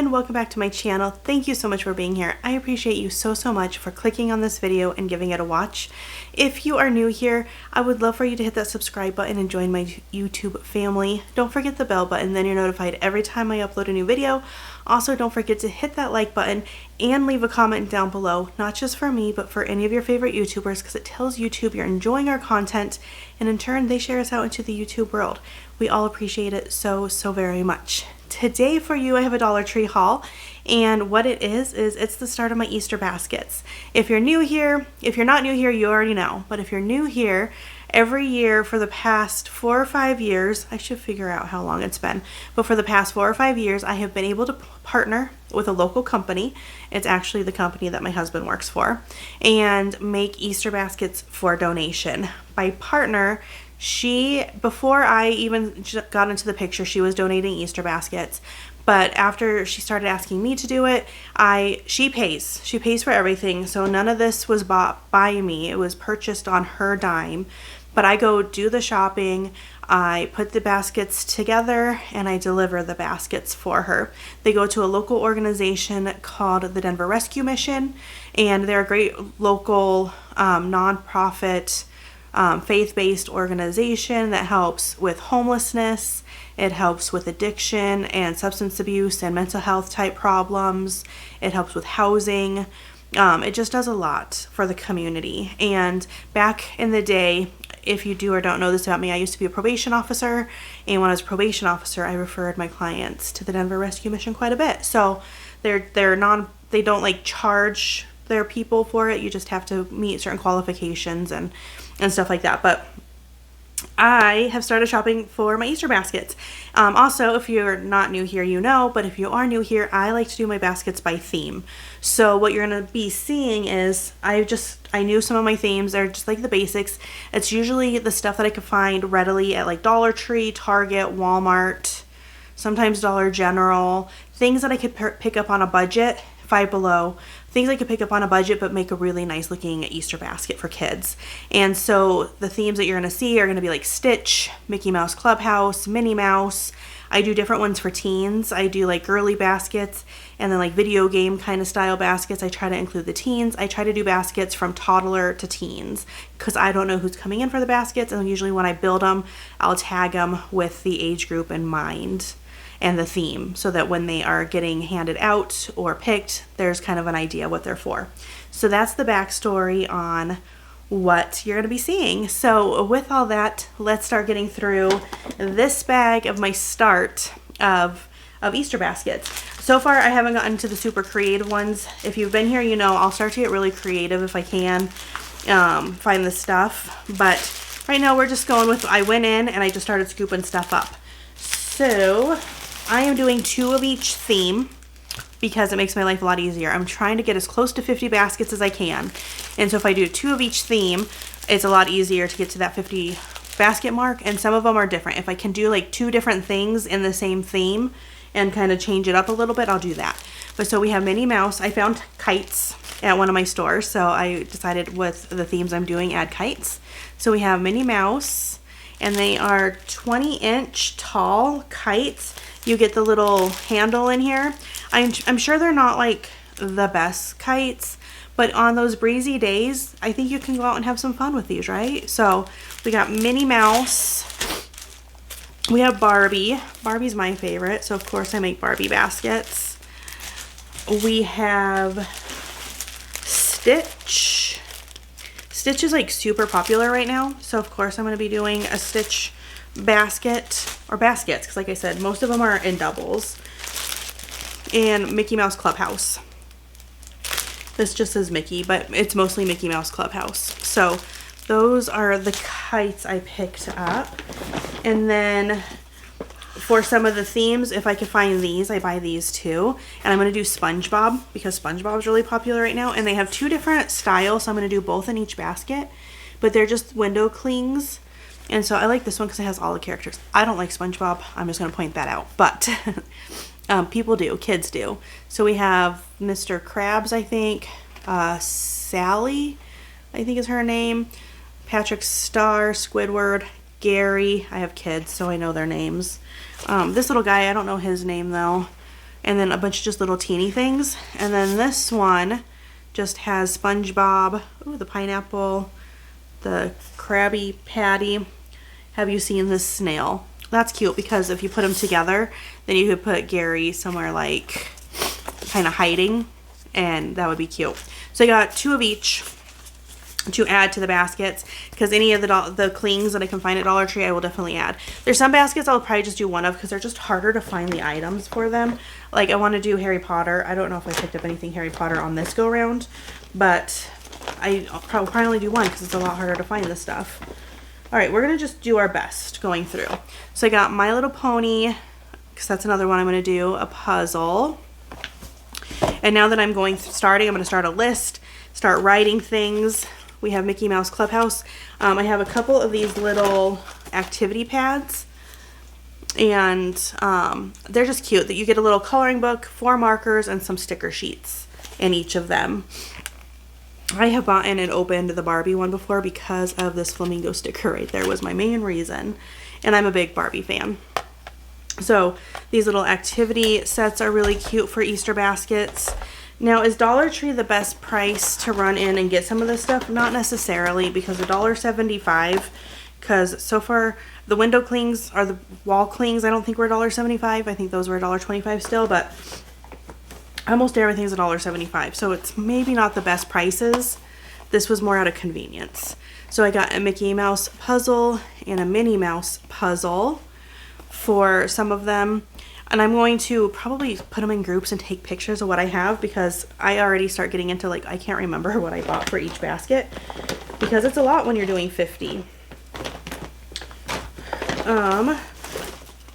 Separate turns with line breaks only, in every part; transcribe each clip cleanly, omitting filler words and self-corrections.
everyone, welcome back to my channel. Thank you so much for being here. I appreciate you so much for clicking on this video and giving it a watch. If you are new here, I would love for you to hit that subscribe button and join my YouTube family. Don't forget the bell button, then you're notified every time I upload a new video. Also, don't forget to hit that like button and leave a comment down below, not just for me, but for any of your favorite YouTubers, because it tells YouTube you're enjoying our content, and in turn, they share us out into the YouTube world. We all appreciate it so very much. Today for you, I have a Dollar Tree haul, and what it is it's the start of my Easter baskets. If you're new here, if you're not new here, you already know, but if you're new here, every year for the past 4 or 5 years, I should figure out how long it's been, but for the past 4 or 5 years, I have been able to partner with a local company. It's actually the company that my husband works for, and make Easter baskets for donation. By partner, before I even got into the picture, she was donating Easter baskets. But after she started asking me to do it, she pays. She pays for everything. So none of this was bought by me. It was purchased on her dime. But I go do the shopping, I put the baskets together, and I deliver the baskets for her. They go to a local organization called the Denver Rescue Mission, and they're a great local nonprofit faith-based organization that helps with homelessness. It helps with addiction and substance abuse and mental health type problems. It helps with housing. It just does a lot for the community. And back in the day, if you do or don't know this about me, I used to be a probation officer, and when I was a probation officer, I referred my clients to the Denver Rescue Mission quite a bit. So they don't like charge their people for it. You just have to meet certain qualifications and stuff like that. But I have started shopping for my Easter baskets. Also, if you're not new here, you know, but if you are new here, I like to do my baskets by theme. So what you're going to be seeing is I knew some of my themes. They're just like the basics. It's usually the stuff that I could find readily at like Dollar Tree, Target, Walmart, sometimes Dollar General, things that I could pick up on a budget, Five Below, things I could pick up on a budget but make a really nice looking Easter basket for kids. And so the themes that you're going to see are going to be like Stitch, Mickey Mouse Clubhouse, Minnie Mouse. I do different ones for teens. I do like girly baskets and then like video game kind of style baskets. I try to include the teens. I try to do baskets from toddler to teens because I don't know who's coming in for the baskets, and usually when I build them, I'll tag them with the age group in mind and the theme, so that when they are getting handed out or picked, there's kind of an idea what they're for. So that's the backstory on what you're going to be seeing. So with all that, let's start getting through this bag of my start of Easter baskets. So far, I haven't gotten to the super creative ones. If you've been here, you know I'll start to get really creative if I can find the stuff. But right now, we're just going with, I went in and I just started scooping stuff up. So I am doing 2 of each theme because it makes my life a lot easier. I'm trying to get as close to 50 baskets as I can. And so if I do 2 of each theme, it's a lot easier to get to that 50 basket mark. And some of them are different. If I can do like 2 different things in the same theme and kind of change it up a little bit, I'll do that. But so we have Minnie Mouse. I found kites at one of my stores. So I decided with the themes I'm doing, add kites. So we have Minnie Mouse, and they are 20-inch tall kites. You get the little handle in here. I'm sure they're not like the best kites, but on those breezy days, I think you can go out and have some fun with these, right? So we got Minnie Mouse. We have Barbie. Barbie's my favorite, so of course I make Barbie baskets. We have Stitch. Stitch is like super popular right now, so of course I'm going to be doing a Stitch basket, or baskets, because like I said, most of them are in doubles. And Mickey Mouse Clubhouse. This just says Mickey, but it's mostly Mickey Mouse Clubhouse. So those are the kites I picked up. And then for some of the themes, if I can find these, I buy these too. And I'm going to do SpongeBob because SpongeBob is really popular right now. And they have 2 different styles, so I'm going to do both in each basket. But they're just window clings. And so I like this one because it has all the characters. I don't like SpongeBob. I'm just going to point that out. But people do. Kids do. So we have Mr. Krabs, I think. Sally, I think is her name. Patrick Star, Squidward, Gary. I have kids, so I know their names. This little guy, I don't know his name though. and then a bunch of just little teeny things. And then this one just has SpongeBob, ooh, the pineapple, the Krabby Patty. Have you seen this snail? That's cute because if you put them together, then you could put Gary somewhere like kind of hiding, and that would be cute. So I got 2 of each to add to the baskets, because any of the clings that I can find at Dollar Tree I will definitely add. There's some baskets I'll probably just do one of because they're just harder to find the items for them. Like I want to do Harry Potter. I don't know if I picked up anything Harry Potter on this go round, but I'll probably only do one because it's a lot harder to find this stuff. Alright, we're going to just do our best going through. So I got My Little Pony, because that's another one I'm going to do, a puzzle. And now that I'm starting, I'm going to start a list, start writing things. We have Mickey Mouse Clubhouse. I have a couple of these little activity pads, and they're just cute. That you get a little coloring book, 4 markers, and some sticker sheets in each of them. I have bought in and opened the Barbie one before because of this flamingo sticker right there was my main reason, and I'm a big Barbie fan. So these little activity sets are really cute for Easter baskets. Now, is Dollar Tree the best price to run in and get some of this stuff? Not necessarily, because $1.75, because so far the window clings or the wall clings I don't think were $1.75. I think those were $1.25 still, but almost everything's $1.75, so it's maybe not the best prices. This was more out of convenience. So I got a Mickey Mouse puzzle and a Minnie Mouse puzzle for some of them. And I'm going to probably put them in groups and take pictures of what I have, because I already start getting into like, I can't remember what I bought for each basket because it's a lot when you're doing 50.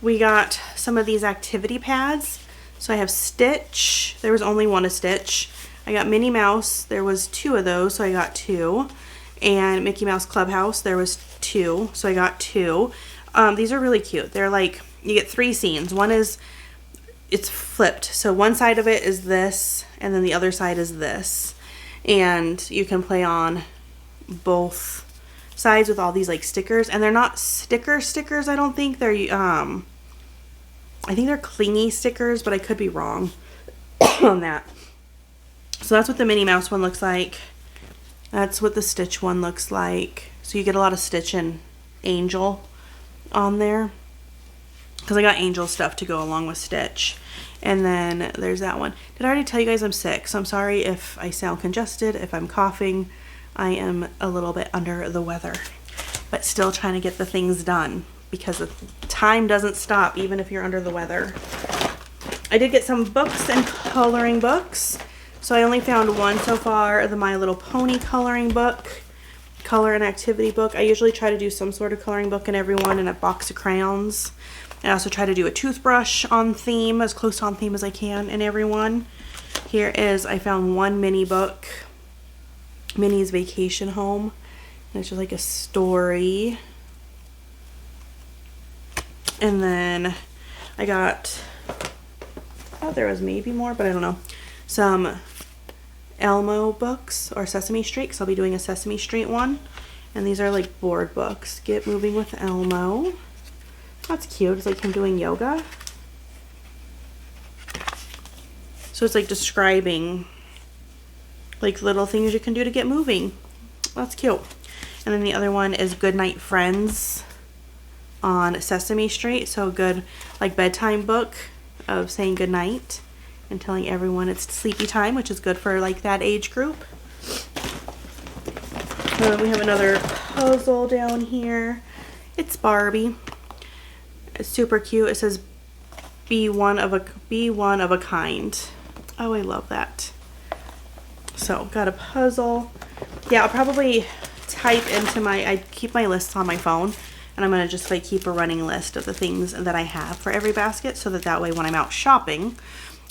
We got some of these activity pads. So I have Stitch. There was only one of Stitch. I got Minnie Mouse. There was 2 of those, so I got 2. And Mickey Mouse Clubhouse. There was 2, so I got 2. These are really cute. They're like, you get 3 scenes. One is, it's flipped. So one side of it is this, and then the other side is this. And you can play on both sides with all these like stickers. And they're not stickers, I don't think. They're, I think they're clingy stickers, but I could be wrong on that. So that's what the Minnie Mouse one looks like. That's what the Stitch one looks like. So you get a lot of Stitch and Angel on there, because I got Angel stuff to go along with Stitch. And then there's that one. Did I already tell you guys I'm sick? So I'm sorry if I sound congested, if I'm coughing. I am a little bit under the weather, but still trying to get the things done, because the time doesn't stop even if you're under the weather. I did get some books and coloring books. So I only found one so far, the My Little Pony coloring book, color and activity book. I usually try to do some sort of coloring book in every one, and a box of crayons. I also try to do a toothbrush on theme, as close to on theme as I can in every one. Here is, I found one mini book, Minnie's Vacation Home. And it's just like a story. And then I got, I thought there was maybe more, but I don't know, some Elmo books, or Sesame Street, because I'll be doing a Sesame Street one. And these are like board books. Get Moving with Elmo. That's cute. It's like him doing yoga. So it's like describing like little things you can do to get moving. That's cute. And then the other one is Goodnight Friends on Sesame Street. So a good like bedtime book of saying goodnight and telling everyone it's sleepy time, which is good for like that age group. We have another puzzle down here. It's Barbie. It's super cute. It says be one of a kind. Oh, I love that. So got a puzzle. Yeah, I'll probably type into I keep my lists on my phone, and I'm gonna just like keep a running list of the things that I have for every basket, so that way when I'm out shopping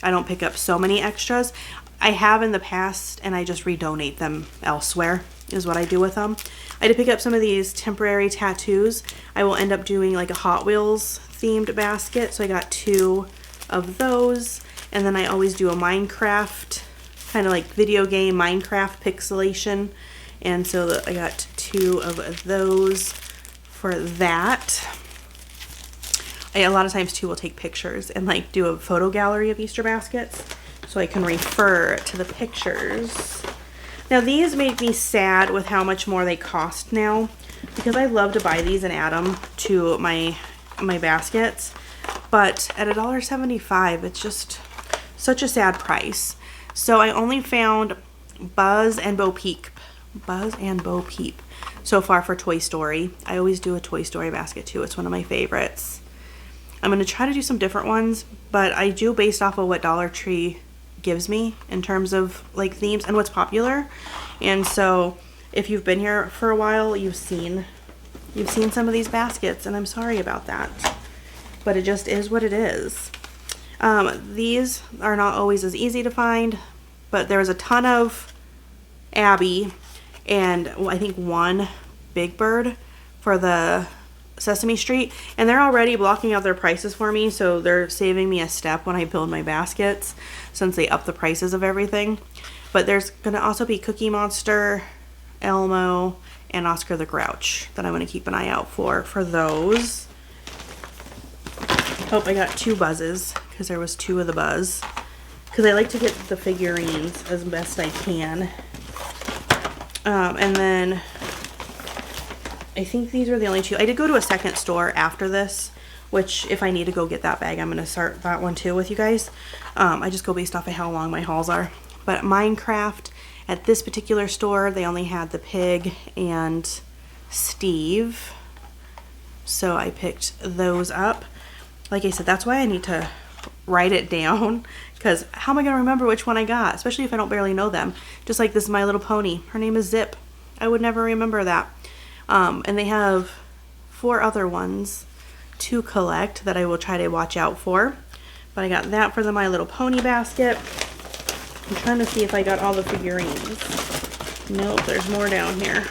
I don't pick up so many extras. I have in the past, and I just redonate them elsewhere is what I do with them. I did pick up some of these temporary tattoos. I will end up doing like a Hot Wheels themed basket, so I got 2 of those. And then I always do a Minecraft, kind of like video game Minecraft pixelation, and so I got 2 of those for that. a lot of times too will take pictures and like do a photo gallery of Easter baskets so I can refer to the pictures. Now these make me sad with how much more they cost now, because I love to buy these and add them to my baskets, but at $1.75 it's just such a sad price. So I only found Buzz and Bo Peep so far for Toy Story. I always do a Toy Story basket too. It's one of my favorites. I'm going to try to do some different ones, but I do based off of what Dollar Tree gives me in terms of like themes and what's popular. And so if you've been here for a while, you've seen some of these baskets, and I'm sorry about that, but it just is what it is. These are not always as easy to find, but there was a ton of Abby and I think one Big Bird for the Sesame Street, and they're already blocking out their prices for me, so they're saving me a step when I build my baskets since they up the prices of everything. But there's gonna also be Cookie Monster, Elmo, and Oscar the Grouch that I'm gonna keep an eye out for those. Oh, I got 2 Buzzes because there was 2 of the Buzz, because I like to get the figurines as best I can. And then I think these are the only 2. I did go to a second store after this, which if I need to go get that bag, I'm going to start that one too with you guys. I just go based off of how long my hauls are. But Minecraft, at this particular store, they only had the pig and Steve. So I picked those up. Like I said, that's why I need to write it down, because how am I going to remember which one I got, especially if I don't barely know them. Just like this My Little Pony. Her name is Zip. I would never remember that. And they have 4 other ones to collect that I will try to watch out for. But I got that for the My Little Pony basket. I'm trying to see if I got all the figurines. Nope, there's more down here.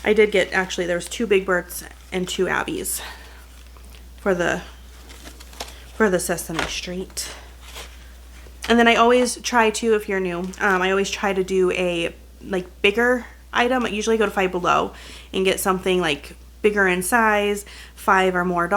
I did get, actually, there was 2 Big Birds and 2 Abbies for the Sesame Street. And then I always try to, if you're new, I always try to do a like bigger item. I usually go to Five Below and get something like bigger in size, $5 or more,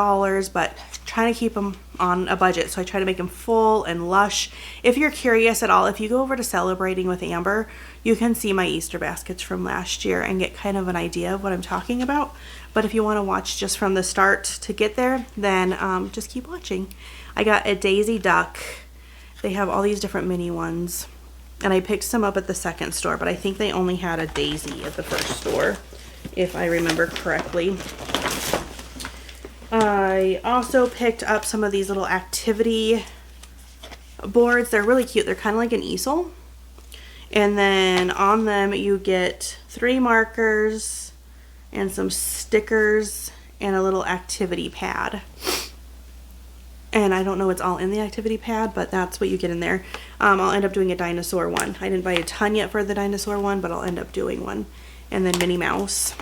but trying to keep them on a budget. So I try to make them full and lush. If you're curious at all, if you go over to Celebrating with Amber, you can see my Easter baskets from last year and get kind of an idea of what I'm talking about. But if you want to watch just from the start to get there, then just keep watching. I got a Daisy Duck. They have all these different mini ones, and I picked some up at the second store, but I think they only had a Daisy at the first store, if I remember correctly. I also picked up some of these little activity boards. They're really cute. They're kind of like an easel. And then on them you get 3 markers and some stickers and a little activity pad. And I don't know what's all in the activity pad, but that's what you get in there. I'll end up doing a dinosaur one. I didn't buy a ton yet for the dinosaur one, but I'll end up doing one. And then Minnie Mouse.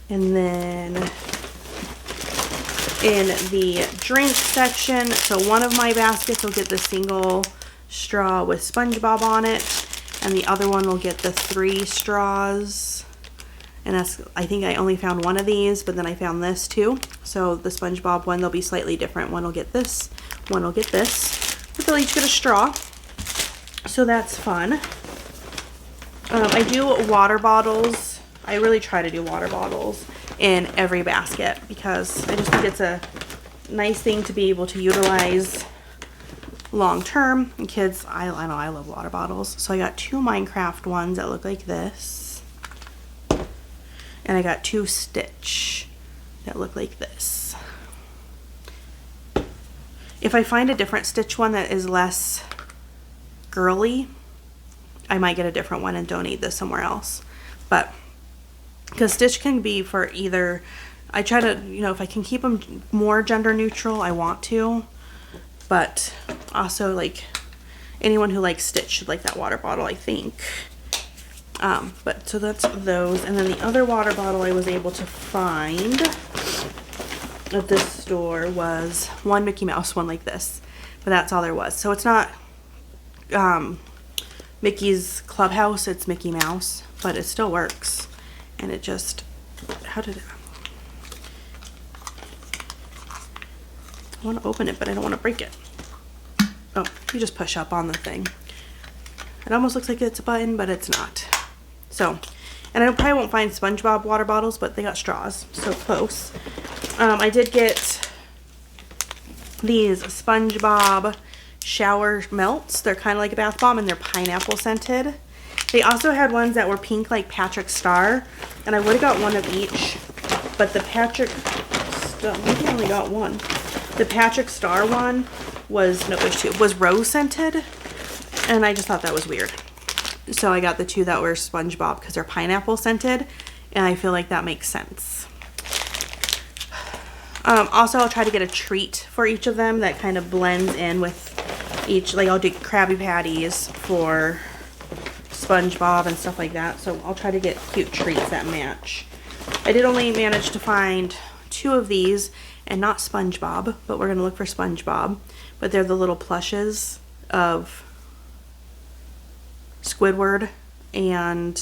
And then in the drink section, so one of my baskets will get the single straw with SpongeBob on it, and the other one will get the 3 straws. And that's, I think I only found one of these, but then I found this too. So the SpongeBob one, they'll be slightly different. One will get this, one will get this. But they'll each get a straw. So that's fun. I do water bottles. I really try to do water bottles in every basket because I just think it's a nice thing to be able to utilize long term. And kids, I know I love water bottles. So I got 2 Minecraft ones that look like this. And I got 2 Stitch that look like this. If I find a different Stitch one that is less girly, I might get a different one and donate this somewhere else. But because Stitch can be for either, I try to, you know, if I can keep them more gender neutral, I want to. But also, like, anyone who likes Stitch should like that water bottle, I think. But so that's those. And then the other water bottle I was able to find at this store was one Mickey Mouse one like this. But that's all there was. So it's not Mickey's Clubhouse, it's Mickey Mouse. But it still works. And it just, how did it, I want to open it, but I don't want to break it. Oh, you just push up on the thing. It almost looks like it's a button, but it's not. So, and I probably won't find SpongeBob water bottles, but they got straws, so close. I did get these SpongeBob shower melts. They're kind of like a bath bomb, and they're pineapple scented. They also had ones that were pink like Patrick Star, and I would have got one of each, but the Patrick Star, maybe I only got one. The Patrick Star one was, no, there's two, was rose scented, and I just thought that was weird. So I got the two that were SpongeBob because they're pineapple scented, and I feel like that makes sense. Also, I'll try to get a treat for each of them that kind of blends in with each. Like, I'll do Krabby Patties for SpongeBob and stuff like that. So I'll try to get cute treats that match. I did only manage to find 2 of these, and not SpongeBob, but we're going to look for SpongeBob. But they're the little plushes of Squidward and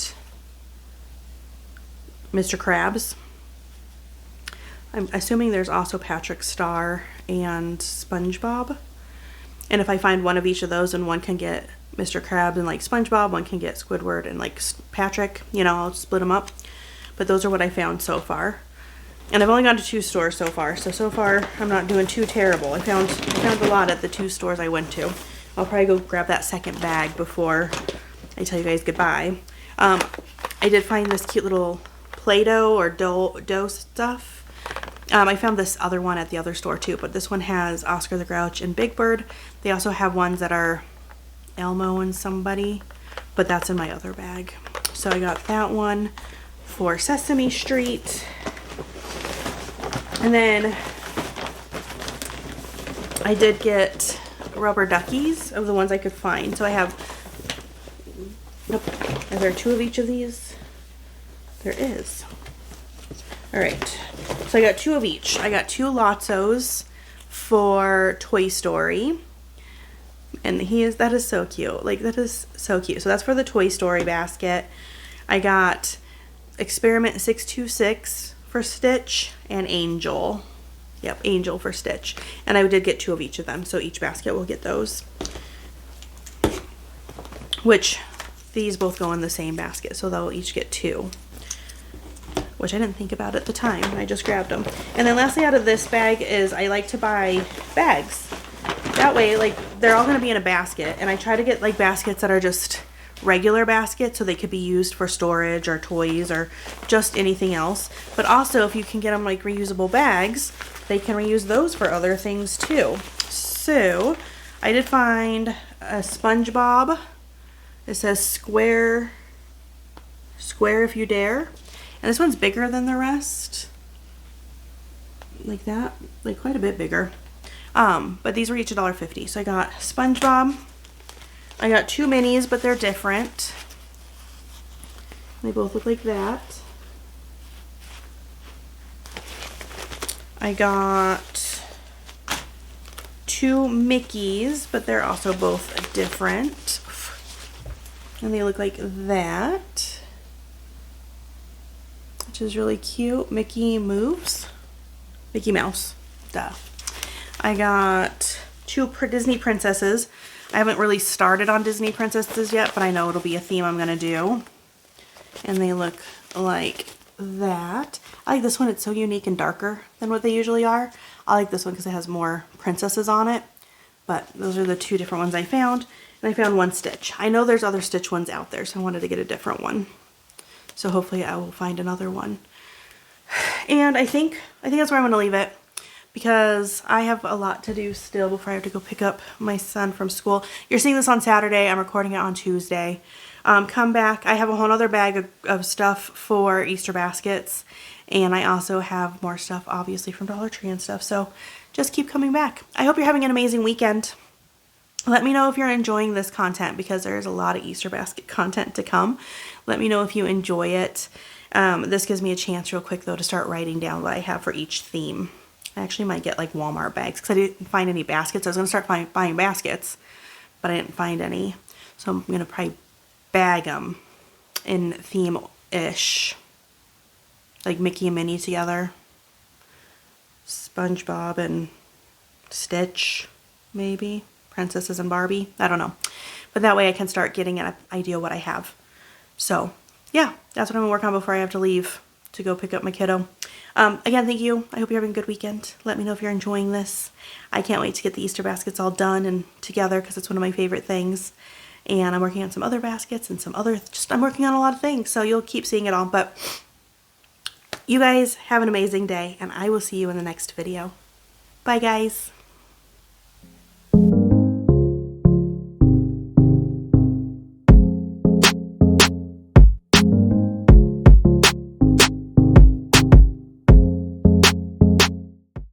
Mr. Krabs. I'm assuming there's also Patrick Star and SpongeBob. And if I find one of each of those, and one can get Mr. Krabs and like SpongeBob, one can get Squidward and like Patrick, you know, I'll split them up. But those are what I found so far. And I've only gone to 2 stores so far. So far I'm not doing too terrible. I found a lot at the 2 stores I went to. I'll probably go grab that second bag before I tell you guys goodbye. I did find this cute little Play-Doh or dough stuff. I found this other one at the other store too, but this one has Oscar the Grouch and Big Bird. They also have ones that are Elmo and somebody, but that's in my other bag. So I got that one for Sesame Street. And then I did get rubber duckies of the ones I could find. So I have, nope, are there 2 of each of these? There is. All right, so I got 2 of each. I got 2 Lotzos for Toy Story. And that is so cute. Like, that is so cute. So that's for the Toy Story basket. I got Experiment 626 for Stitch and Angel. Yep, Angel for Stitch. And I did get 2 of each of them, so each basket will get those. Which, these both go in the same basket, so they'll each get 2. Which I didn't think about at the time. I just grabbed them. And then lastly out of this bag is I like to buy bags. That way, like, they're all going to be in a basket. And I try to get, like, baskets that are just regular baskets so they could be used for storage or toys or just anything else. But also, if you can get them, like, reusable bags, they can reuse those for other things, too. So, I did find a SpongeBob. It says square if you dare. And this one's bigger than the rest. Like that. Like quite a bit bigger. But these were each $1.50. So I got SpongeBob. I got 2 minis, but they're different. They both look like that. I got 2 Mickeys, but they're also both different. And they look like that. Which is really cute. Mickey Moves. Mickey Mouse. Duh. I got 2 Disney princesses. I haven't really started on Disney princesses yet, but I know it'll be a theme I'm going to do. And they look like that. I like this one. It's so unique and darker than what they usually are. I like this one because it has more princesses on it. But those are the 2 different ones I found. And I found 1 Stitch. I know there's other Stitch ones out there, so I wanted to get a different one. So hopefully I will find another one. And I think that's where I'm going to leave it, because I have a lot to do still before I have to go pick up my son from school. You're seeing this on Saturday. I'm recording it on Tuesday. Come back. I have a whole other bag of stuff for Easter baskets. And I also have more stuff, obviously, from Dollar Tree and stuff. So just keep coming back. I hope you're having an amazing weekend. Let me know if you're enjoying this content, because there's a lot of Easter basket content to come. Let me know if you enjoy it. This gives me a chance real quick, though, to start writing down what I have for each theme. I actually might get, like, Walmart bags, because I didn't find any baskets. I was going to start buying baskets, but I didn't find any. So I'm going to probably bag them in theme-ish. Like Mickey and Minnie together. SpongeBob and Stitch, maybe. Princesses and Barbie. I don't know. But that way I can start getting an idea what I have. So, yeah, that's what I'm going to work on before I have to leave to go pick up my kiddo. Again, thank you. I hope you're having a good weekend. Let me know if you're enjoying this. I can't wait to get the Easter baskets all done and together because it's one of my favorite things. And I'm working on some other baskets and some other, I'm working on a lot of things. So you'll keep seeing it all. But you guys have an amazing day and I will see you in the next video. Bye, guys.